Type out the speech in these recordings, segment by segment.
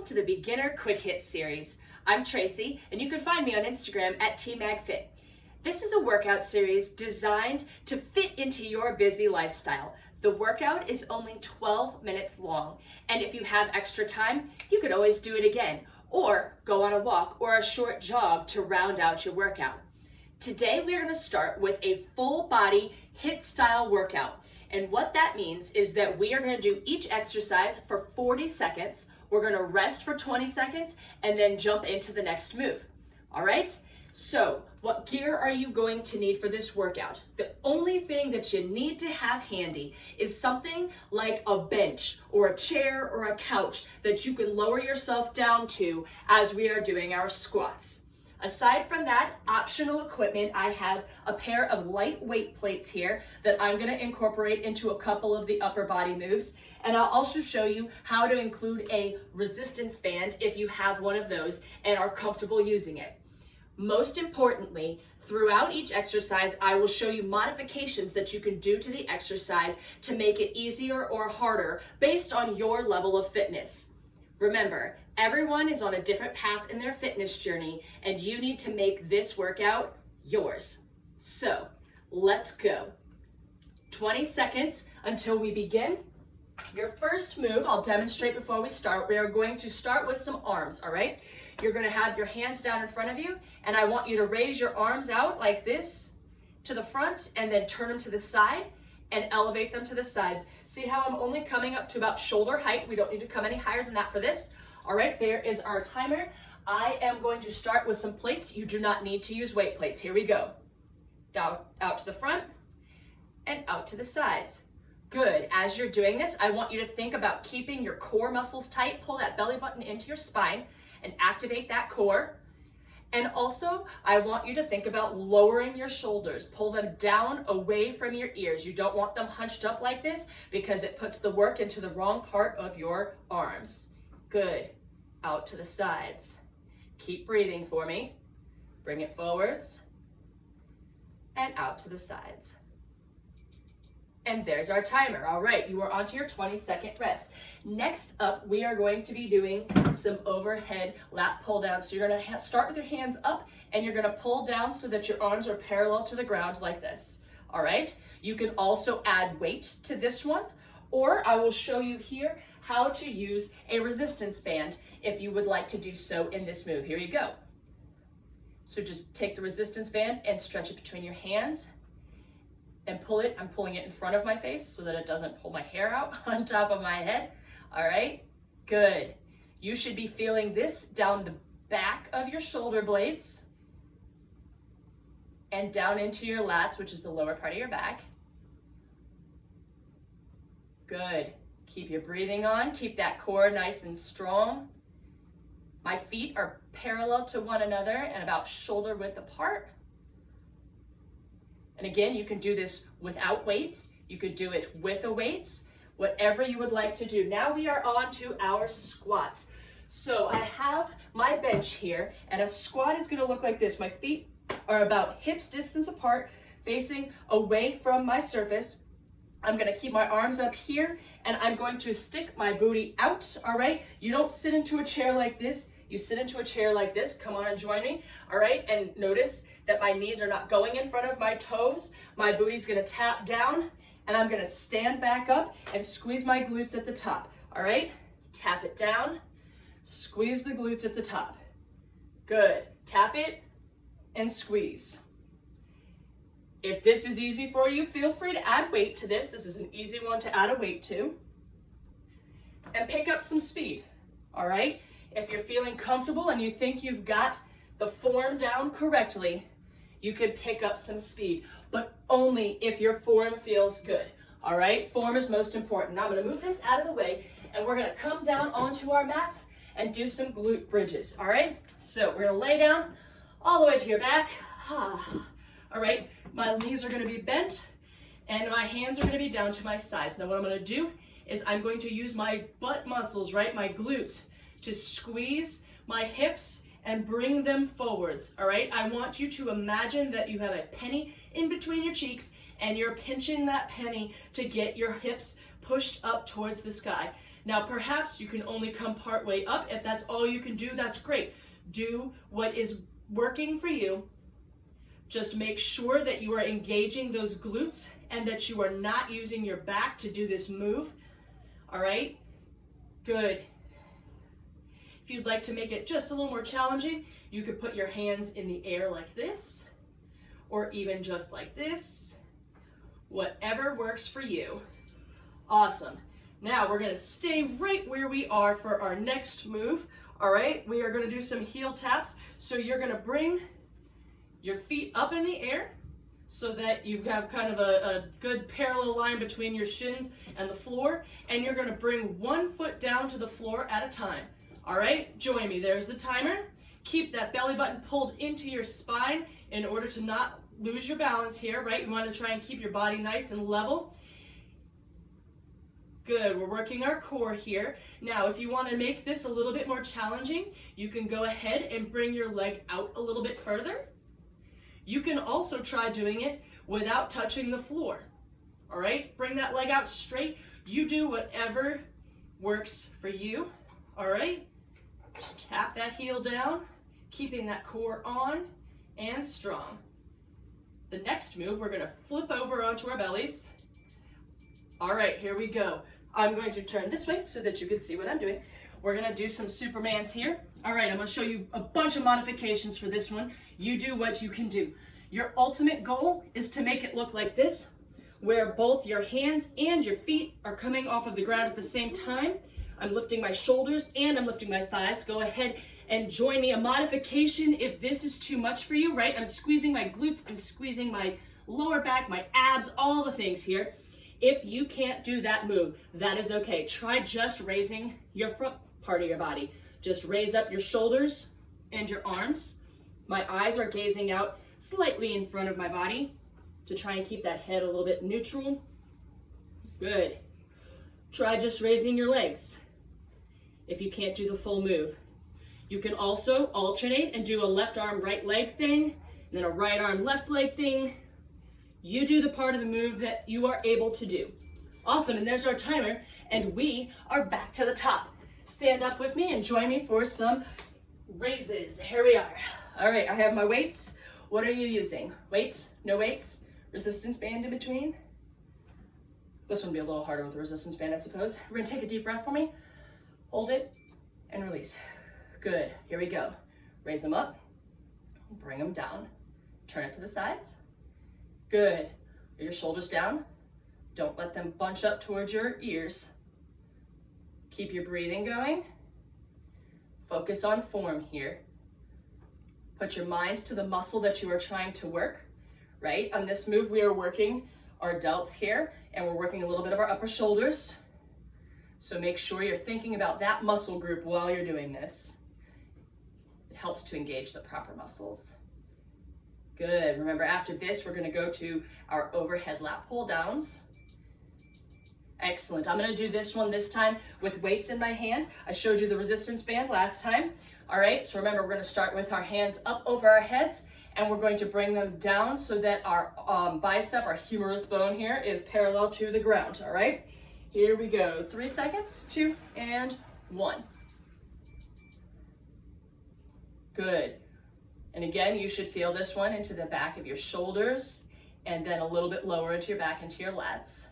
Welcome to the Beginner Quick Hit series. I'm Tracy, and you can find me on Instagram at TMagFit. This is a workout series designed to fit into your busy lifestyle. The workout is only 12 minutes long, and if you have extra time, you could always do it again, or go on a walk or a short jog to round out your workout. Today we are going to start with a full body HIIT style workout. And what that means is that we are going to do each exercise for 40 seconds. We're going to rest for 20 seconds and then jump into the next move. All right? So, what gear are you going to need for this workout? The only thing that you need to have handy is something like a bench or a chair or a couch that you can lower yourself down to as we are doing our squats. Aside from that, optional equipment, I have a pair of lightweight plates here that I'm gonna incorporate into a couple of the upper body moves. And I'll also show you how to include a resistance band if you have one of those and are comfortable using it. Most importantly, throughout each exercise, I will show you modifications that you can do to the exercise to make it easier or harder based on your level of fitness. Remember, everyone is on a different path in their fitness journey, and you need to make this workout yours. So, let's go. 20 seconds until we begin. Your first move, I'll demonstrate before we start. We are going to start with some arms, all right? You're going to have your hands down in front of you, and I want you to raise your arms out like this to the front, and then turn them to the side and elevate them to the sides. See how I'm only coming up to about shoulder height? We don't need to come any higher than that for this. All right, there is our timer. I am going to start with some plates. You do not need to use weight plates. Here we go. Down, out to the front and out to the sides. Good. As you're doing this, I want you to think about keeping your core muscles tight. Pull that belly button into your spine and activate that core. And also, I want you to think about lowering your shoulders. Pull them down away from your ears. You don't want them hunched up like this because it puts the work into the wrong part of your arms. Good. Out to the sides. Keep breathing for me. Bring it forwards and out to the sides. And there's our timer. All right, you are onto your 20-second rest. Next up, we are going to be doing some overhead lat pull down. So you're gonna start with your hands up and you're gonna pull down so that your arms are parallel to the ground like this. All right, you can also add weight to this one, or I will show you here how to use a resistance band if you would like to do so in this move. Here you go. So just take the resistance band and stretch it between your hands and pull it. I'm pulling it in front of my face so that it doesn't pull my hair out on top of my head. All right, good. You should be feeling this down the back of your shoulder blades and down into your lats, which is the lower part of your back. Good. Keep your breathing on. Keep that core nice and strong. My feet are parallel to one another and about shoulder width apart. And again, you can do this without weights. You could do it with a weight, whatever you would like to do. Now we are on to our squats. So I have my bench here, and a squat is gonna look like this. My feet are about hips distance apart, facing away from my surface. I'm gonna keep my arms up here, and I'm going to stick my booty out, all right? You don't sit into a chair like this. You sit into a chair like this. Come on and join me, all right? And notice that my knees are not going in front of my toes. My booty's gonna tap down, and I'm gonna stand back up and squeeze my glutes at the top, all right? Tap it down, squeeze the glutes at the top. Good, tap it and squeeze. If this is easy for you, feel free to add weight to this. This is an easy one to add a weight to. And pick up some speed, all right? If you're feeling comfortable and you think you've got the form down correctly, you can pick up some speed, but only if your form feels good, all right? Form is most important. Now I'm gonna move this out of the way, and we're gonna come down onto our mats and do some glute bridges, all right? So we're gonna lay down all the way to your back. All right, my knees are gonna be bent, and my hands are gonna be down to my sides. Now what I'm gonna do is I'm going to use my butt muscles, right, my glutes, to squeeze my hips and bring them forwards, all right? I want you to imagine that you have a penny in between your cheeks and you're pinching that penny to get your hips pushed up towards the sky. Now, perhaps you can only come part way up. If that's all you can do, that's great. Do what is working for you. Just make sure that you are engaging those glutes and that you are not using your back to do this move. All right? Good. If you'd like to make it just a little more challenging, you could put your hands in the air like this, or even just like this. Whatever works for you. Awesome. Now we're gonna stay right where we are for our next move. All right, we are gonna do some heel taps. So you're gonna bring your feet up in the air so that you have kind of a good parallel line between your shins and the floor. And you're gonna bring one foot down to the floor at a time. All right, join me. There's the timer. Keep that belly button pulled into your spine in order to not lose your balance here, right? You wanna try and keep your body nice and level. Good, we're working our core here. Now, if you want to make this a little bit more challenging, you can go ahead and bring your leg out a little bit further. You can also try doing it without touching the floor. All right, bring that leg out straight. You do whatever works for you. All right, just tap that heel down, keeping that core on and strong. The next move, we're gonna flip over onto our bellies. All right, here we go. I'm going to turn this way so that you can see what I'm doing. We're gonna do some Supermans here. All right, I'm gonna show you a bunch of modifications for this one. You do what you can do. Your ultimate goal is to make it look like this, where both your hands and your feet are coming off of the ground at the same time. I'm lifting my shoulders and I'm lifting my thighs. Go ahead and join me. A modification if this is too much for you, right? I'm squeezing my glutes, I'm squeezing my lower back, my abs, all the things here. If you can't do that move, that is okay. Try just raising your front part of your body. Just raise up your shoulders and your arms. My eyes are gazing out slightly in front of my body to try and keep that head a little bit neutral. Good. Try just raising your legs if you can't do the full move. You can also alternate and do a left arm, right leg thing, and then a right arm, left leg thing. You do the part of the move that you are able to do. Awesome, and there's our timer, and we are back to the top. Stand up with me and join me for some raises. Here we are. All right, I have my weights. What are you using? Weights? No weights? Resistance band in between? This one will be a little harder with the resistance band, I suppose. We're gonna take a deep breath for me. Hold it and release. Good, here we go. Raise them up, bring them down. Turn it to the sides. Good. Your shoulders down. Don't let them bunch up towards your ears. Keep your breathing going. Focus on form here. Put your mind to the muscle that you are trying to work, right? On this move, we are working our delts here, and we're working a little bit of our upper shoulders. So make sure you're thinking about that muscle group while you're doing this. It helps to engage the proper muscles. Good. Remember, after this, we're going to go to our overhead lat pull downs. Excellent. I'm going to do this one this time with weights in my hand. I showed you the resistance band last time. All right, so remember, we're going to start with our hands up over our heads, and we're going to bring them down so that our bicep, our humerus bone here, is parallel to the ground. All right, here we go. 3 seconds, 2 and 1. Good. And again, you should feel this one into the back of your shoulders and then a little bit lower into your back, into your lats.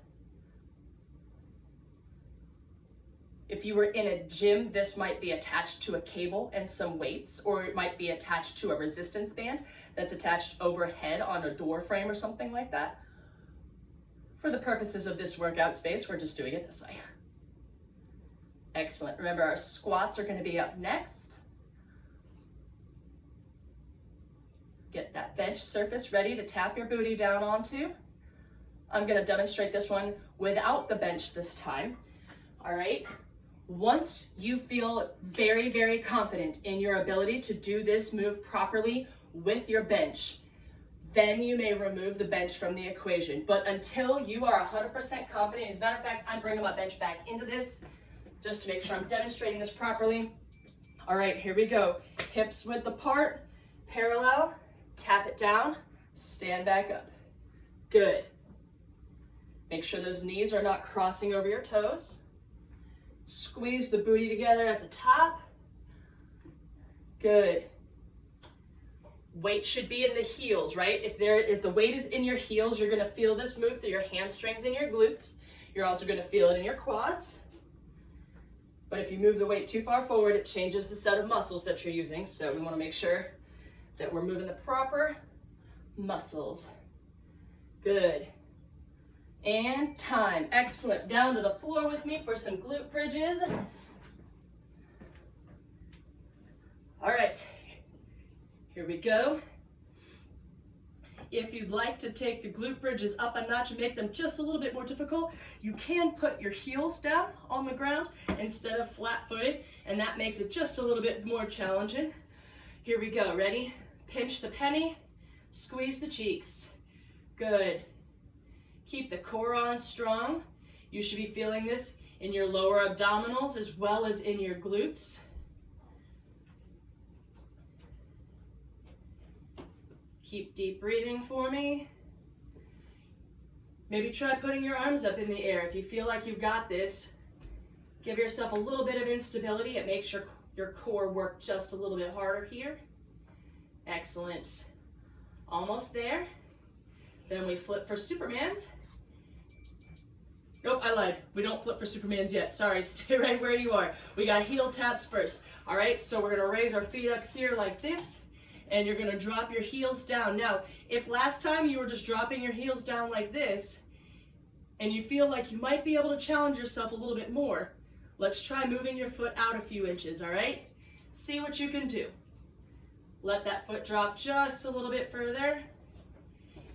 If you were in a gym, this might be attached to a cable and some weights, or it might be attached to a resistance band that's attached overhead on a door frame or something like that. For the purposes of this workout space, we're just doing it this way. Excellent. Remember, our squats are going to be up next. Get that bench surface ready to tap your booty down onto. I'm going to demonstrate this one without the bench this time. All right. Once you feel very, very confident in your ability to do this move properly with your bench, then you may remove the bench from the equation. But until you are 100% confident, as a matter of fact, I'm bringing my bench back into this just to make sure I'm demonstrating this properly. All right, here we go. Hips width apart, parallel, tap it down, stand back up. Good. Make sure those knees are not crossing over your toes. Squeeze the booty together at the top. Good. Weight should be in the heels, right? If the weight is in your heels, you're gonna feel this move through your hamstrings and your glutes. You're also gonna feel it in your quads. But if you move the weight too far forward, it changes the set of muscles that you're using. So we wanna make sure that we're moving the proper muscles. Good. And time. Excellent. Down to the floor with me for some glute bridges. All right. Here we go. If you'd like to take the glute bridges up a notch and make them just a little bit more difficult, you can put your heels down on the ground instead of flat-footed, and that makes it just a little bit more challenging. Here we go. Ready? Pinch the penny. Squeeze the cheeks. Good. Keep the core on strong. You should be feeling this in your lower abdominals as well as in your glutes. Keep deep breathing for me. Maybe try putting your arms up in the air. If you feel like you've got this, give yourself a little bit of instability. It makes your core work just a little bit harder here. Excellent. Almost there. Then we flip for Supermans. Nope, I lied. We don't flip for Supermans yet. Sorry, stay right where you are. We got heel taps first. All right, so we're gonna raise our feet up here like this, and you're gonna drop your heels down. Now, if last time you were just dropping your heels down like this, and you feel like you might be able to challenge yourself a little bit more, let's try moving your foot out a few inches, all right? See what you can do. Let that foot drop just a little bit further.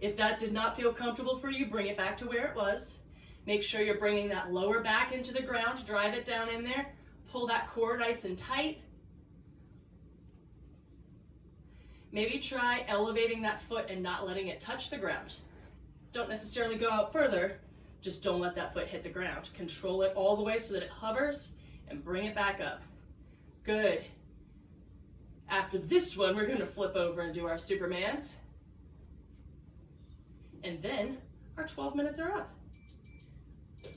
If that did not feel comfortable for you, bring it back to where it was. Make sure you're bringing that lower back into the ground, drive it down in there, pull that core nice and tight. Maybe try elevating that foot and not letting it touch the ground. Don't necessarily go out further, just don't let that foot hit the ground. Control it all the way so that it hovers and bring it back up. Good. After this one, we're gonna flip over and do our Supermans. And then our 12 minutes are up.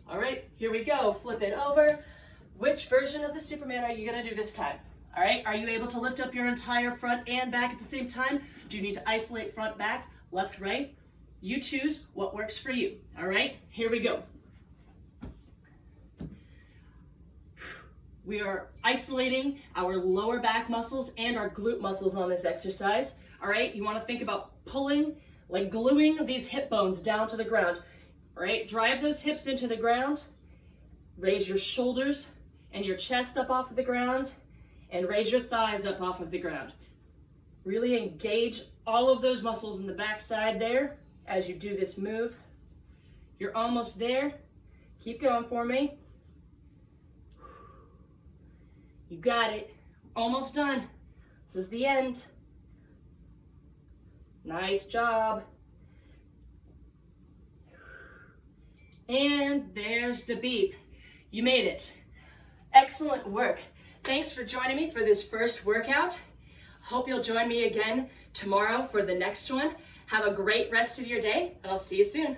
All right, here we go. Flip it over. Which version of the Superman are you gonna do this time? All right, are you able to lift up your entire front and back at the same time? Do you need to isolate front, back, left, right? You choose what works for you. All right, here we go. We are isolating our lower back muscles and our glute muscles on this exercise. All right, you wanna think about pulling, like gluing these hip bones down to the ground. All right, drive those hips into the ground, raise your shoulders and your chest up off of the ground, and raise your thighs up off of the ground. Really engage all of those muscles in the backside there as you do this move. You're almost there. Keep going for me. You got it. Almost done. This is the end. Nice job. And there's the beep. You made it. Excellent work. Thanks for joining me for this first workout. Hope you'll join me again tomorrow for the next one. Have a great rest of your day, and I'll see you soon.